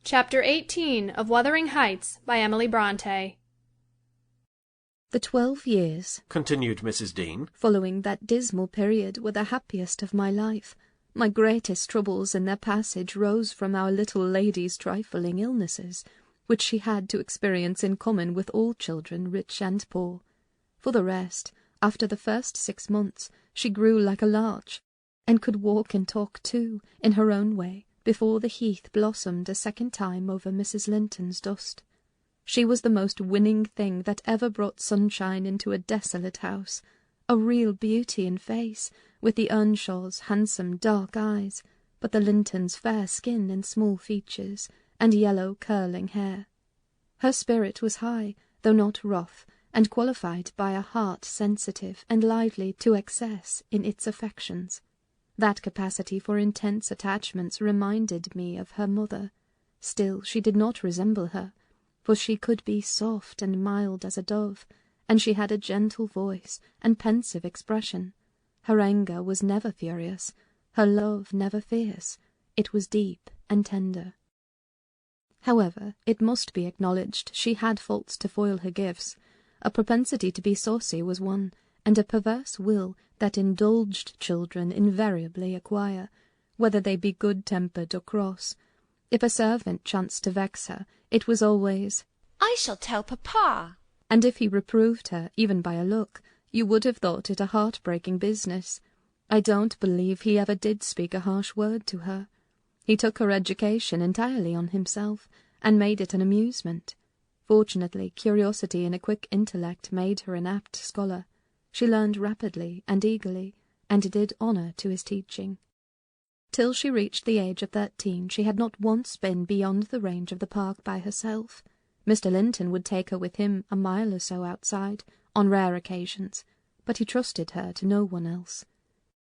Chapter 18 of Wuthering Heights by Emily Bronte. The 12 years, continued Mrs. Dean, following that dismal period were the happiest of my life. My greatest troubles in their passage rose from our little lady's trifling illnesses, which she had to experience in common with all children, rich and poor. For the rest, after the first 6 months, she grew like a larch, and could walk and talk too, in her own way, before the heath blossomed a second time over Mrs. Linton's dust. She was the most winning thing that ever brought sunshine into a desolate house, a real beauty in face, with the Earnshaw's handsome dark eyes, but the Lintons' fair skin and small features, and yellow curling hair. Her spirit was high, though not rough, and qualified by a heart sensitive and lively to excess in its affections. That capacity for intense attachments reminded me of her mother. Still she did not resemble her, for she could be soft and mild as a dove, and she had a gentle voice and pensive expression. Her anger was never furious, her love never fierce. It was deep and tender. However, it must be acknowledged she had faults to foil her gifts. A propensity to be saucy was one, and a perverse will that indulged children invariably acquire, whether they be good-tempered or cross. If a servant chanced to vex her, it was always, "I shall tell papa." And if he reproved her, even by a look, you would have thought it a heart-breaking business. I don't believe he ever did speak a harsh word to her. He took her education entirely on himself, and made it an amusement. Fortunately, curiosity and a quick intellect made her an apt scholar. She learned rapidly and eagerly, and did honour to his teaching. Till she reached the age of 13, she had not once been beyond the range of the park by herself. Mr. Linton would take her with him a mile or so outside, on rare occasions, but he trusted her to no one else.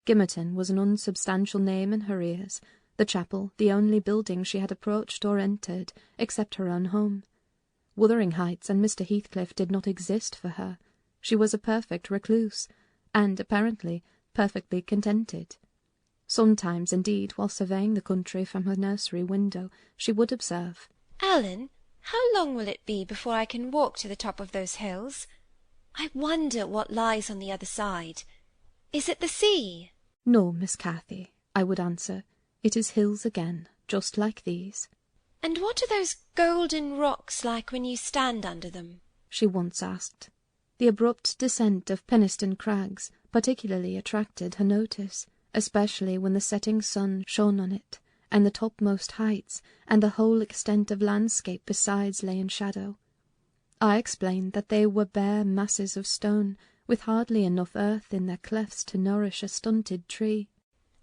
Gimmerton was an unsubstantial name in her ears, the chapel the only building she had approached or entered, except her own home. Wuthering Heights and Mr. Heathcliff did not exist for her. She was a perfect recluse, and, apparently, perfectly contented. Sometimes, indeed, while surveying the country from her nursery window, she would observe, "Ellen, how long will it be before I can walk to the top of those hills? I wonder what lies on the other side. Is it the sea?" "No, Miss Cathy," I would answer. "It is hills again, just like these." "And what are those golden rocks like when you stand under them?" she once asked. The abrupt descent of Penistone Crags particularly attracted her notice, especially when the setting sun shone on it, and the topmost heights and the whole extent of landscape besides lay in shadow. I explained that they were bare masses of stone, with hardly enough earth in their clefts to nourish a stunted tree.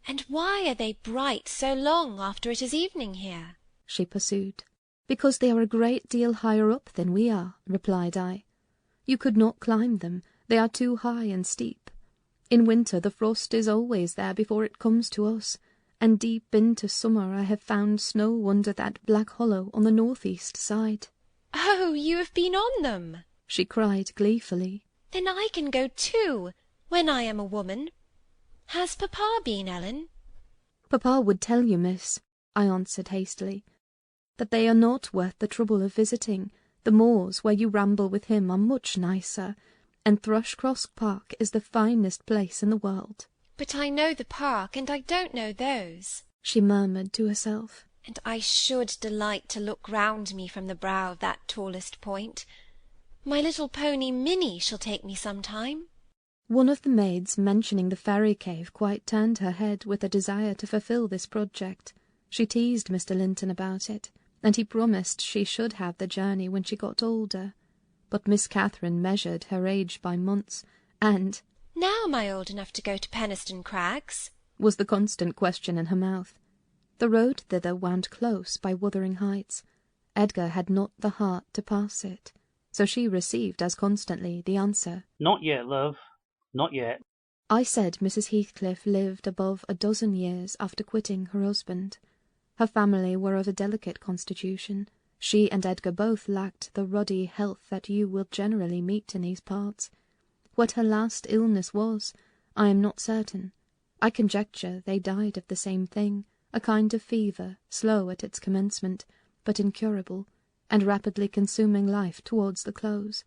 "And why are they bright so long after it is evening here?" she pursued. "Because they are a great deal higher up than we are," replied I. "You could not climb them, they are too high and steep. In winter the frost is always there before it comes to us, and deep into summer I have found snow under that black hollow on the north-east side." "Oh, you have been on them!" she cried gleefully. "Then I can go too, when I am a woman. Has papa been, Ellen?" "Papa would tell you, miss," I answered hastily, "that they are not worth the trouble of visiting. The moors where you ramble with him are much nicer, and Thrushcross Park is the finest place in the world." "But I know the park, and I don't know those," she murmured to herself. "and I should delight to look round me from the brow of that tallest point. My little pony Minnie shall take me some time." One of the maids mentioning the fairy cave quite turned her head with a desire to fulfil this project. She teased Mr. Linton about it, and he promised she should have the journey when she got older. But Miss Catherine measured her age by months, and "Now am I old enough to go to Penistone Crags?" was the constant question in her mouth. The road thither wound close by Wuthering Heights. Edgar had not the heart to pass it, so she received as constantly the answer, "Not yet, love, not yet." I said Mrs. Heathcliff lived above a dozen years after quitting her husband. Her family were of a delicate constitution. She and Edgar both lacked the ruddy health that you will generally meet in these parts. What her last illness was, I am not certain. I conjecture they died of the same thing, a kind of fever, slow at its commencement, but incurable, and rapidly consuming life towards the close.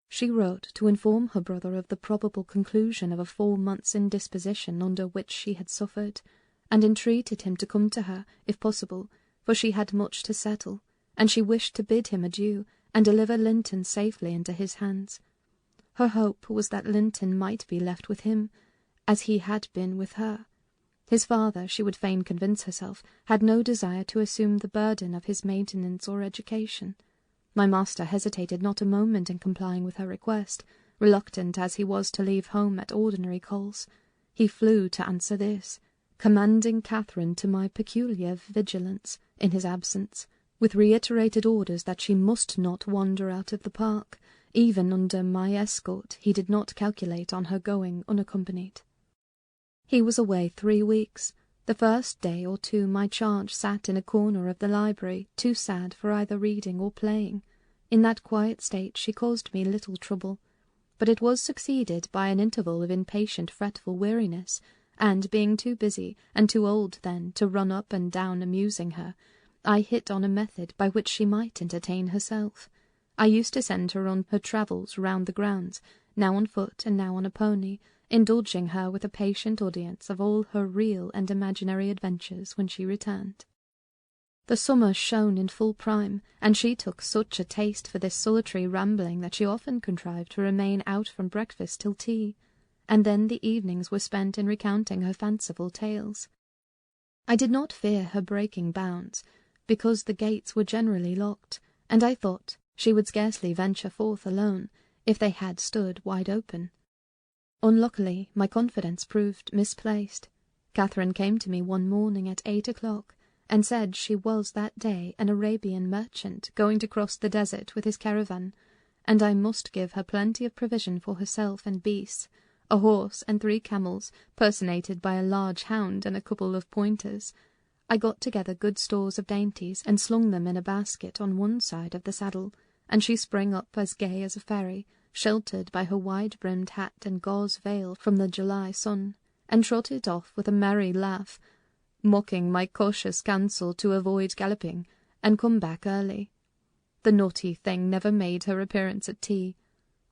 She wrote to inform her brother of the probable conclusion of a 4 months' indisposition under which she had suffered, and entreated him to come to her, if possible, for she had much to settle, and she wished to bid him adieu, and deliver Linton safely into his hands. Her hope was that Linton might be left with him, as he had been with her. His father, she would fain convince herself, had no desire to assume the burden of his maintenance or education. My master hesitated not a moment in complying with her request, reluctant as he was to leave home at ordinary calls. He flew to answer this, commanding Catherine to my peculiar vigilance in his absence, with reiterated orders that she must not wander out of the park. Even under my escort he did not calculate on her going unaccompanied. He was away 3 weeks. The first day or two my charge sat in a corner of the library, too sad for either reading or playing. In that quiet state she caused me little trouble, but it was succeeded by an interval of impatient fretful weariness, and being too busy and too old then to run up and down amusing her, I hit on a method by which she might entertain herself. I used to send her on her travels round the grounds, now on foot and now on a pony, indulging her with a patient audience of all her real and imaginary adventures when she returned. The summer shone in full prime, and she took such a taste for this solitary rambling that she often contrived to remain out from breakfast till tea, and then the evenings were spent in recounting her fanciful tales. I did not fear her breaking bounds, because the gates were generally locked, and I thought she would scarcely venture forth alone, if they had stood wide open. Unluckily, my confidence proved misplaced. Catherine came to me one morning at 8 o'clock, and said she was that day an Arabian merchant going to cross the desert with his caravan, and I must give her plenty of provision for herself and beasts, a horse and 3 camels, personated by a large hound and a couple of pointers. I got together good stores of dainties, and slung them in a basket on one side of the saddle, and she sprang up as gay as a fairy, sheltered by her wide-brimmed hat and gauze veil from the July sun, and trotted off with a merry laugh, mocking my cautious counsel to avoid galloping, and come back early. The naughty thing never made her appearance at tea.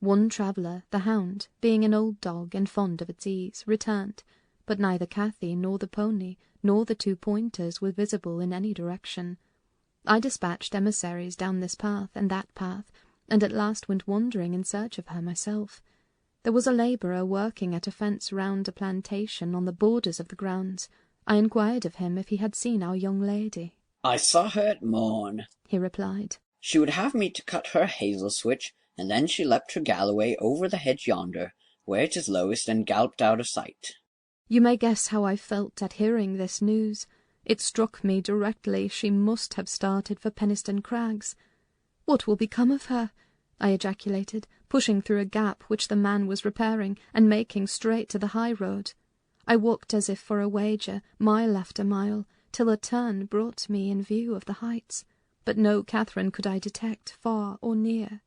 One traveller, the hound, being an old dog and fond of its ease, returned, but neither Cathy nor the pony nor the 2 pointers were visible in any direction. I dispatched emissaries down this path and that path, and at last went wandering in search of her myself. There was a labourer working at a fence round a plantation on the borders of the grounds. I inquired of him if he had seen our young lady. "I saw her at morn," he replied. "She would have me to cut her hazel switch, and then she leapt her galloway over the hedge yonder, where it is lowest, and galloped out of sight." You may guess how I felt at hearing this news. It struck me directly she must have started for Penistone Crags. "What will become of her?" I ejaculated, pushing through a gap which the man was repairing, and making straight to the high road. I walked as if for a wager, mile after mile, till a turn brought me in view of the heights, but no Catherine could I detect, far or near.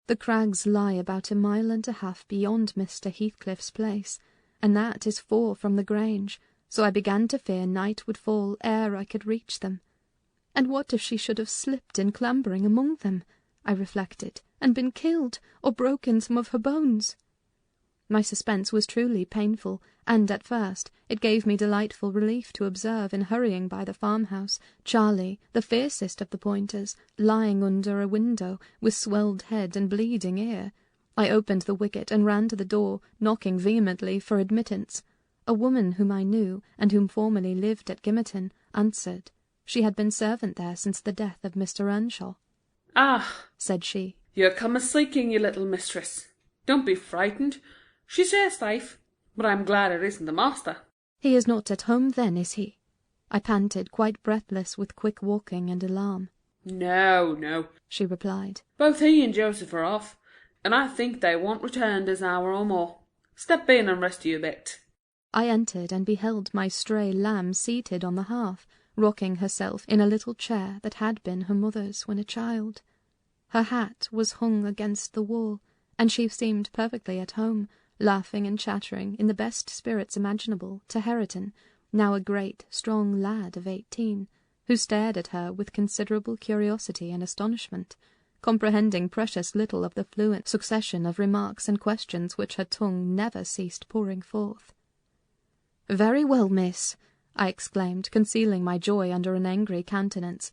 The crags lie about 1.5 miles beyond Mr. Heathcliff's place, and that is 4 from the Grange, so I began to fear night would fall ere I could reach them. And what if she should have slipped in clambering among them, I reflected, and been killed, or broken some of her bones? My suspense was truly painful, and at first it gave me delightful relief to observe, in hurrying by the farmhouse, Charlie, the fiercest of the pointers, lying under a window, with swelled head and bleeding ear. I opened the wicket and ran to the door, knocking vehemently for admittance. A woman whom I knew, and whom formerly lived at Gimmerton, answered. She had been servant there since the death of Mr. Earnshaw. "Ah," said she, "you're come a-seeking your little mistress. Don't be frightened. She's here safe, but I'm glad it isn't the master." "He is not at home, then, is he?" I panted, quite breathless with quick walking and alarm. "No, no," she replied. "Both he and Joseph are off, and I think they won't return this hour or more. Step in and rest you a bit." I entered and beheld my stray lamb seated on the hearth, rocking herself in a little chair that had been her mother's when a child. Her hat was hung against the wall, and she seemed perfectly at home, laughing and chattering in the best spirits imaginable to Hareton, now a great, strong lad of 18, who stared at her with considerable curiosity and astonishment, comprehending precious little of the fluent succession of remarks and questions which her tongue never ceased pouring forth. "Very well, miss," I exclaimed, concealing my joy under an angry countenance.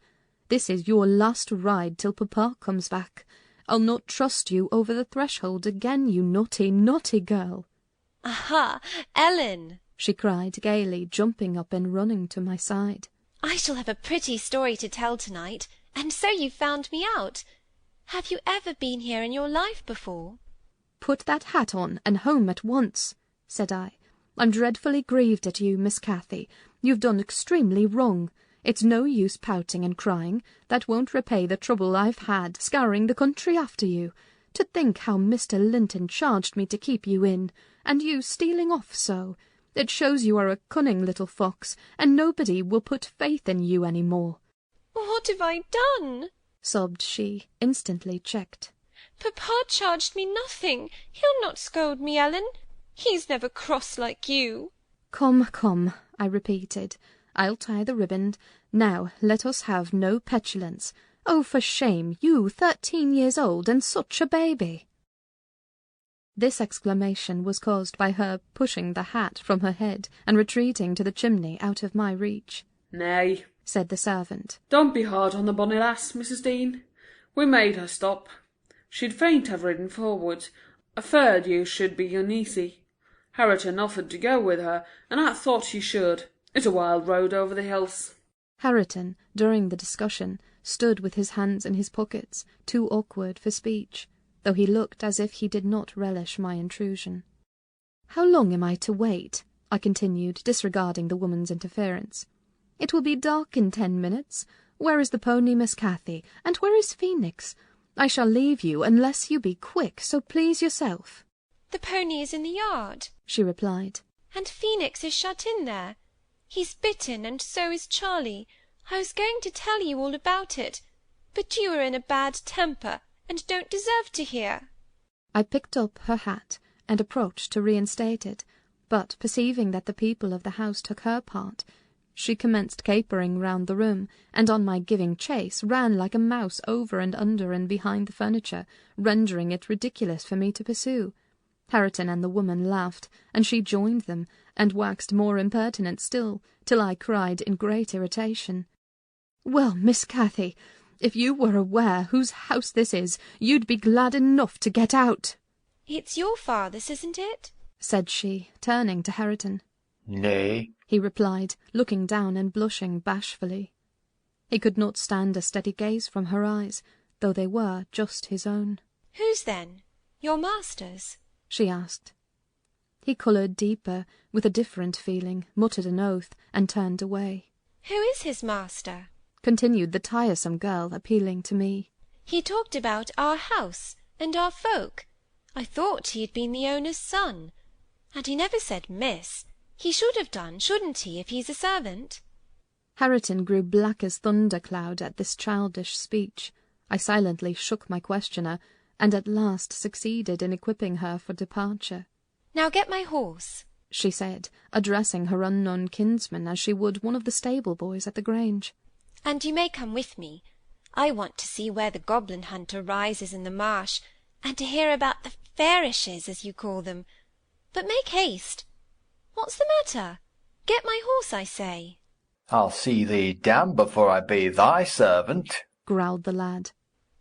"This is your last ride till papa comes back. I'll not trust you over the threshold again, you naughty, naughty girl." "Aha, Ellen!" she cried gaily, jumping up and running to my side. "I shall have a pretty story to tell to-night, and so you found me out. Have you ever been here in your life before?" "Put that hat on and home at once," said I. "I'm dreadfully grieved at you, Miss Cathy. You've done extremely wrong. It's no use pouting and crying. That won't repay the trouble I've had scouring the country after you. To think how Mr. Linton charged me to keep you in, and you stealing off so. It shows you are a cunning little fox, and nobody will put faith in you any more." "What have I done?" sobbed she, instantly checked. "Papa charged me nothing. He'll not scold me, Ellen. He's never cross like you." "Come, come," I repeated. "I'll tie the riband. Now let us have no petulance. Oh, for shame, you 13 years old and such a baby!" This exclamation was caused by her pushing the hat from her head and retreating to the chimney out of my reach. "Nay," said the servant. "don't be hard on the bonny lass, Mrs. Dean. We made her stop. She'd faint have ridden forward, afeard you should be uneasy. Hareton offered to go with her, and I thought she should. It's a wild road over the hills." Hareton, during the discussion, stood with his hands in his pockets, too awkward for speech, though he looked as if he did not relish my intrusion. "How long am I to wait?" I continued, disregarding the woman's interference. "It will be dark in 10 minutes. Where is the pony, Miss Cathy, and where is Phoenix? I shall leave you unless you be quick, so please yourself." "The pony is in the yard," she replied. "and Phoenix is shut in there. He's bitten, and so is Charlie. I was going to tell you all about it, but you are in a bad temper, and don't deserve to hear." I picked up her hat and approached to reinstate it, but perceiving that the people of the house took her part, she commenced capering round the room, and on my giving chase ran like a mouse over and under and behind the furniture, rendering it ridiculous for me to pursue. Hareton and the woman laughed, and she joined them, and waxed more impertinent still, till I cried in great irritation, "Well, Miss Cathy, if you were aware whose house this is, you'd be glad enough to get out." "It's your father's, isn't it?" said she, turning to Hareton. "Nay," he replied, looking down and blushing bashfully. He could not stand a steady gaze from her eyes, though they were just his own. "Whose then? Your master's?" she asked. He coloured deeper, with a different feeling, muttered an oath, and turned away. "Who is his master?" continued the tiresome girl, appealing to me. "He talked about our house and our folk. I thought he had been the owner's son. And he never said miss. He should have done, shouldn't he, if he's a servant?" Hareton grew black as thundercloud at this childish speech. I silently shook my questioner, and at last succeeded in equipping her for departure. "Now get my horse," she said, addressing her unknown kinsman as she would one of the stable boys at the Grange. "and you may come with me. I want to see where the goblin hunter rises in the marsh, and to hear about the fairishes, as you call them. But make haste. What's the matter? Get my horse, I say." "I'll see thee damned before I be thy servant," growled the lad.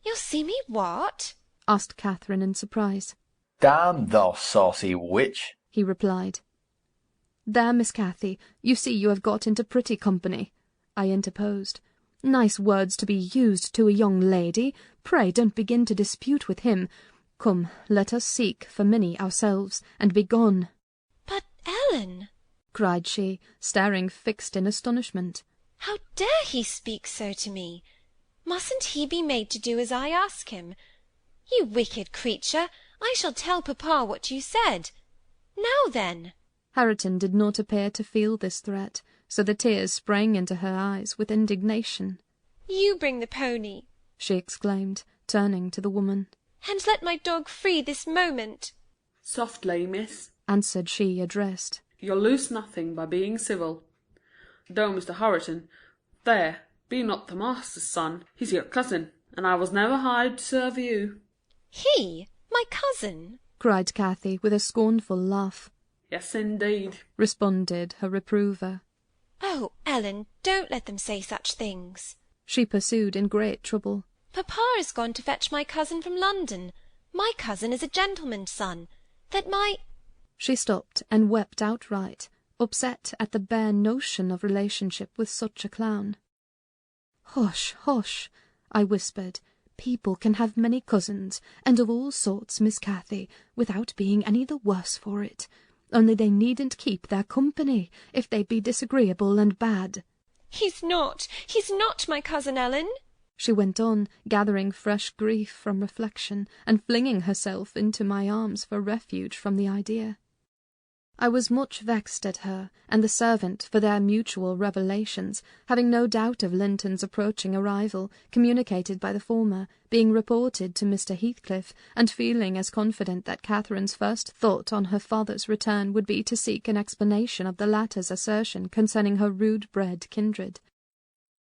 "You'll see me what?" asked Catherine in surprise. "Damn thou saucy witch," he replied. "There, Miss Cathy, you see you have got into pretty company," I interposed. "Nice words to be used to a young lady. Pray don't begin to dispute with him. Come, let us seek for Minnie ourselves, and be gone." "But, Ellen," cried she, staring fixed in astonishment, "how dare he speak so to me? Mustn't he be made to do as I ask him? You wicked creature, I shall tell papa what you said. Now then." Hareton did not appear to feel this threat, so the tears sprang into her eyes with indignation. "You bring the pony," she exclaimed, turning to the woman. "and let my dog free this moment." "Softly, miss," answered she addressed. "you'll lose nothing by being civil. Though, Mr. Hareton, there, be not the master's son. He's your cousin, and I was never hired to serve you." "He? My cousin?" cried Cathy, with a scornful laugh. "Yes, indeed," responded her reprover. "Oh, Ellen, don't let them say such things," she pursued in great trouble. "Papa is gone to fetch my cousin from London. My cousin is a gentleman's son. That my—" She stopped and wept outright, upset at the bare notion of relationship with such a clown. "Hush, hush," I whispered. "People can have many cousins, and of all sorts, Miss Cathy, without being any the worse for it. Only they needn't keep their company, if they be disagreeable and bad." He's not my cousin, Ellen," she went on, gathering fresh grief from reflection, and flinging herself into my arms for refuge from the idea. I was much vexed at her and the servant for their mutual revelations, having no doubt of Linton's approaching arrival, communicated by the former, being reported to Mr. Heathcliff, and feeling as confident that Catherine's first thought on her father's return would be to seek an explanation of the latter's assertion concerning her rude-bred kindred.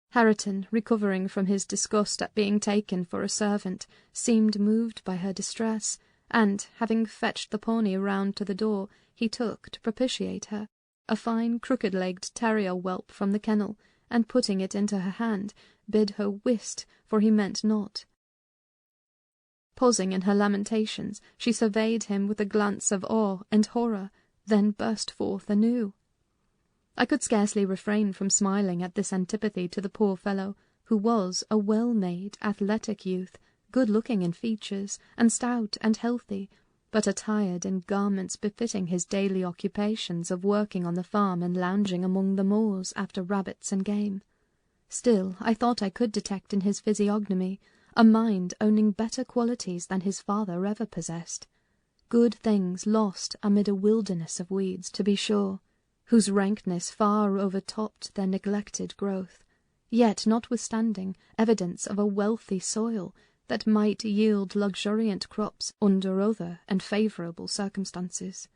Hareton, recovering from his disgust at being taken for a servant, seemed moved by her distress, and, having fetched the pony round to the door, he took, to propitiate her, a fine crooked-legged terrier whelp from the kennel, and putting it into her hand, bid her whist, for he meant not. Pausing in her lamentations, she surveyed him with a glance of awe and horror, then burst forth anew. I could scarcely refrain from smiling at this antipathy to the poor fellow, who was a well-made, athletic youth, good-looking in features, and stout and healthy, but attired in garments befitting his daily occupations of working on the farm and lounging among the moors after rabbits and game. Still, I thought I could detect in his physiognomy a mind owning better qualities than his father ever possessed. Good things lost amid a wilderness of weeds, to be sure, whose rankness far overtopped their neglected growth, yet notwithstanding evidence of a wealthy soil that might yield luxuriant crops under other and favourable circumstances.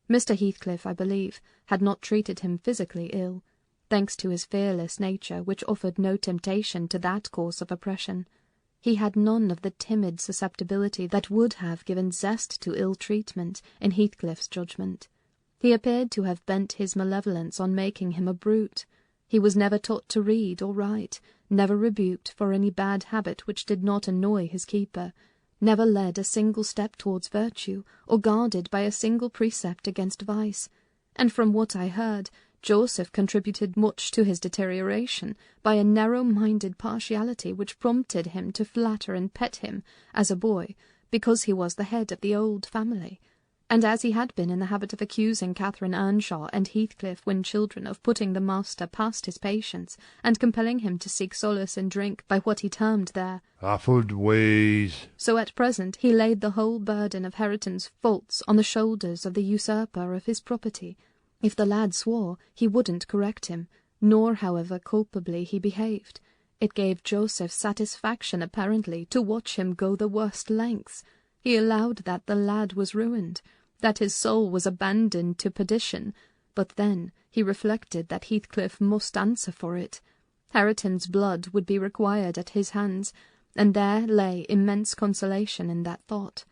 Mr. Heathcliff, I believe, had not treated him physically ill, thanks to his fearless nature, which offered no temptation to that course of oppression. He had none of the timid susceptibility that would have given zest to ill-treatment, in Heathcliff's judgment. He appeared to have bent his malevolence on making him a brute. He was never taught to read or write, never rebuked for any bad habit which did not annoy his keeper, never led a single step towards virtue, or guarded by a single precept against vice, and from what I heard, Joseph contributed much to his deterioration by a narrow-minded partiality which prompted him to flatter and pet him, as a boy, because he was the head of the old family, and as he had been in the habit of accusing Catherine Earnshaw and Heathcliff when children of putting the master past his patience, and compelling him to seek solace in drink by what he termed their "afford ways." So at present he laid the whole burden of Hareton's faults on the shoulders of the usurper of his property. If the lad swore, he wouldn't correct him, nor however culpably he behaved. It gave Joseph satisfaction, apparently, to watch him go the worst lengths. He allowed that the lad was ruined, that his soul was abandoned to perdition, but then he reflected that Heathcliff must answer for it. Hareton's blood would be required at his hands, and there lay immense consolation in that thought.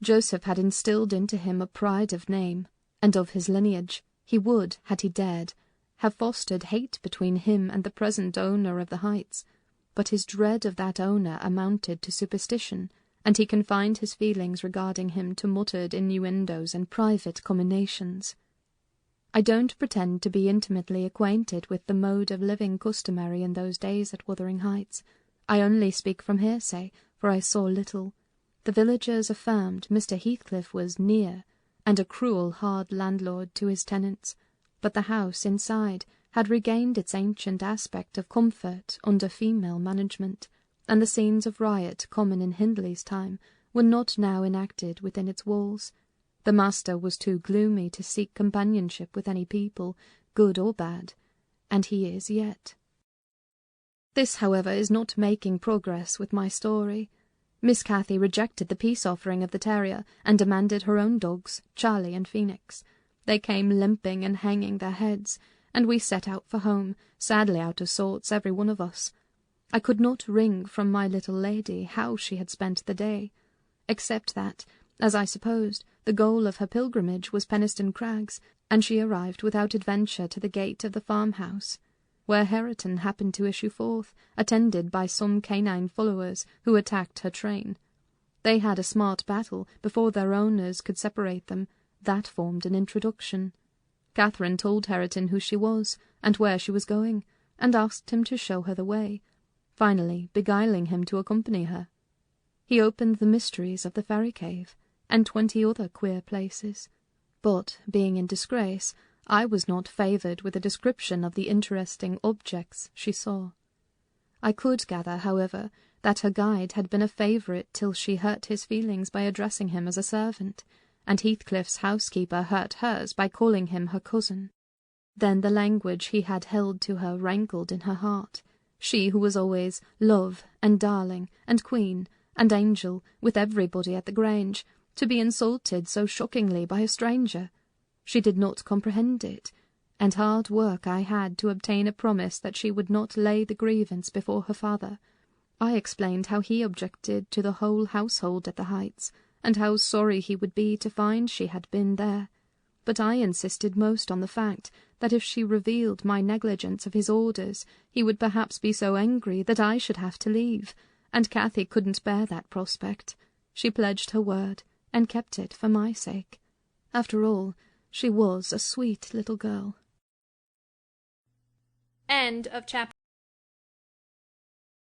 Joseph had instilled into him a pride of name, and of his lineage. He would, had he dared, have fostered hate between him and the present owner of the Heights, but his dread of that owner amounted to superstition, and he confined his feelings regarding him to muttered innuendos and private comminations. I don't pretend to be intimately acquainted with the mode of living customary in those days at Wuthering Heights. I only speak from hearsay, for I saw little. The villagers affirmed Mr. Heathcliff was near, and a cruel hard landlord to his tenants, but the house inside had regained its ancient aspect of comfort under female management, and the scenes of riot common in Hindley's time were not now enacted within its walls. The master was too gloomy to seek companionship with any people, good or bad, and he is yet. This, however, is not making progress with my story. Miss Cathy rejected the peace offering of the terrier, and demanded her own dogs, Charlie and Phoenix. They came limping and hanging their heads, and we set out for home, sadly out of sorts, every one of us. I could not wring from my little lady how she had spent the day, except that, as I supposed, the goal of her pilgrimage was Penistone Crags, and she arrived without adventure to the gate of the farmhouse, where Hareton happened to issue forth, attended by some canine followers who attacked her train. They had a smart battle before their owners could separate them. That formed an introduction. Catherine told Hareton who she was, and where she was going, and asked him to show her the way, finally beguiling him to accompany her. He opened the mysteries of the fairy cave, and 20 other queer places. But, being in disgrace, I was not favoured with a description of the interesting objects she saw. I could gather, however, that her guide had been a favourite till she hurt his feelings by addressing him as a servant, and Heathcliff's housekeeper hurt hers by calling him her cousin. Then the language he had held to her rankled in her heart, she who was always love and darling and queen and angel with everybody at the Grange, to be insulted so shockingly by a stranger. She did not comprehend it, and hard work I had to obtain a promise that she would not lay the grievance before her father. I explained how he objected to the whole household at the Heights, and how sorry he would be to find she had been there. But I insisted most on the fact that if she revealed my negligence of his orders, he would perhaps be so angry that I should have to leave, and Cathy couldn't bear that prospect. She pledged her word, and kept it for my sake. After all, she was a sweet little girl. End of chapter